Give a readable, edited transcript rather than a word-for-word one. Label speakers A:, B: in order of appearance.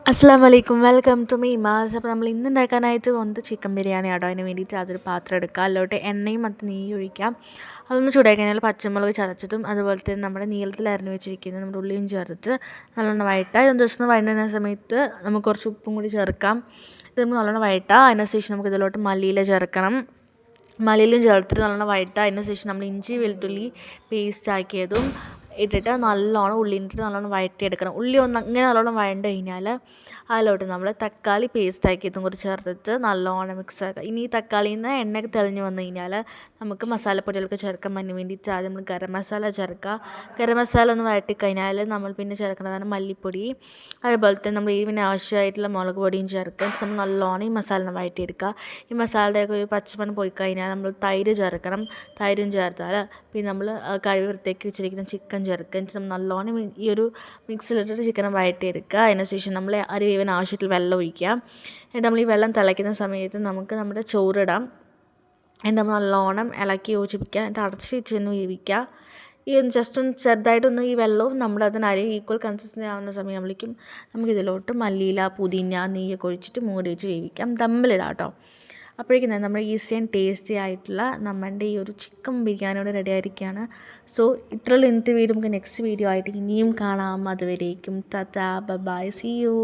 A: അസ്സലാമു അലൈക്കും. Welcome to മീമാസ്. അപ്പോൾ നമ്മൾ ഇന്ന് ഉണ്ടാക്കാനായിട്ട് പോകുന്നത് ചിക്കൻ ബിരിയാണി ആട്ടോ. അതിന് വേണ്ടിയിട്ട് അതൊരു പാത്രം എടുക്കുക, അതിലോട്ട് എണ്ണയും മറ്റ് നെയ്യ് ഒഴിക്കാം. അതൊന്ന് ചൂടാക്കി കഴിഞ്ഞാൽ പച്ചമുളക് ചതച്ചതും അതുപോലെ തന്നെ നമ്മുടെ നീളത്തിൽ അരിഞ്ഞ് വെച്ചിരിക്കുന്നത് നമ്മുടെ ഉള്ളിയും ചേർത്ത് നല്ലോണം വഴറ്റുക. ഇതൊന്ന് ജസ്റ്റ് ഒന്ന് വഴറ്റുന്ന സമയത്ത് നമുക്ക് കുറച്ച് ഉപ്പും കൂടി ചേർക്കാം. ഇത് നമ്മൾ നല്ലോണം വഴറ്റുക. അതിന് ശേഷം നമുക്ക് ഇതിലോട്ട് മല്ലിയില ചേർക്കണം. മല്ലിയിലും ചേർത്തിട്ട് നല്ലോണം വഴറ്റുക. അതിന് ശേഷം നമ്മൾ ഇഞ്ചി വെളുത്തുള്ളി പേസ്റ്റ് ആക്കിയതും ഇട്ടിട്ട് നല്ലോണം ഉള്ളിയിട്ട് നല്ലോണം വഴറ്റിയെടുക്കണം. ഉള്ളി ഒന്ന് അങ്ങനെ നല്ലോണം വഴണ്ട് കഴിഞ്ഞാൽ അതിലോട്ട് നമ്മൾ തക്കാളി പേസ്റ്റ് ആക്കിയതും കൂടി ചേർത്തിട്ട് നല്ലോണം മിക്സ് ആക്കുക. ഇനി ഈ തക്കാളിയിൽ നിന്ന് എണ്ണയൊക്കെ തെളിഞ്ഞ് വന്നു കഴിഞ്ഞാൽ നമുക്ക് മസാലപ്പൊടികൾക്ക് ചേർക്കാൻ വേണ്ടിയിട്ട് ആദ്യം നമ്മൾ ഗരം മസാല ചേർക്കുക. ഗരം മസാല ഒന്ന് വഴറ്റിക്കഴിഞ്ഞാൽ നമ്മൾ പിന്നെ ചേർക്കുന്നതാണ് മല്ലിപ്പൊടി, അതുപോലെ തന്നെ നമ്മൾ എരിവിന് ആവശ്യമായിട്ടുള്ള മുളക് പൊടിയും ചേർക്കുക. നമ്മൾ നല്ലോണം ഈ മസാല വഴറ്റിയെടുക്കുക. ഈ മസാലയുടെയൊക്കെ ഒരു പച്ചമണം പോയി കഴിഞ്ഞാൽ നമ്മൾ തൈര് ചേർക്കണം. തൈരും ചേർത്താൽ പിന്നെ നമ്മൾ കഴുകി വൃത്തിയാക്കി വെച്ചിരിക്കുന്ന ചിക്കൻ ചേർക്കുക. എന്നിട്ട് നമ്മൾ നല്ലോണം ഈ ഒരു മിക്സിയിലിട്ടിട്ട് ചിക്കനെ വഴറ്റിയെടുക്കുക. അതിനുശേഷം നമ്മൾ അരി വേവാൻ ആവശ്യത്തിൽ വെള്ളം ഒഴിക്കുക. എന്നിട്ട് നമ്മൾ ഈ വെള്ളം തിളയ്ക്കുന്ന സമയത്ത് നമുക്ക് നമ്മുടെ ചോറിടാം. എന്നിട്ട് നമ്മൾ നല്ലോണം ഇളക്കി യോജിപ്പിക്കുക. എന്നിട്ട് അടച്ച് വെച്ചൊന്ന് വേവിക്കുക. ഈ ജസ്റ്റ് ഒന്ന് ചെറുതായിട്ടൊന്ന് ഈ വെള്ളവും നമ്മുടെ അതിന് അരി ഈക്വൽ കൺസിസ്റ്റൻസി ആവുന്ന സമയമാകുമ്പോഴേക്കും നമുക്കിതിലോട്ട് മല്ലിയില പുതിന നെയ്യൊക്കെ ഒഴിച്ചിട്ട് മൂടി വെച്ച് വേവിക്കാം. ദമ്മിലിടാം കേട്ടോ. അപ്പോഴേക്കും നമ്മൾ ഈസി ആൻഡ് ടേസ്റ്റി ആയിട്ടുള്ള നമ്മുടെ ഈ ഒരു ചിക്കൻ ബിരിയാണിയോടെ റെഡി ആയിരിക്കുകയാണ്. സോ ഇത്രയുള്ള ഇന്നത്തെ വീഡിയോ. നമുക്ക് നെക്സ്റ്റ് വീഡിയോ ആയിട്ട് ഇനിയും കാണാം. അതുവരേക്കും ടാറ്റാ ബൈ, സീ യു.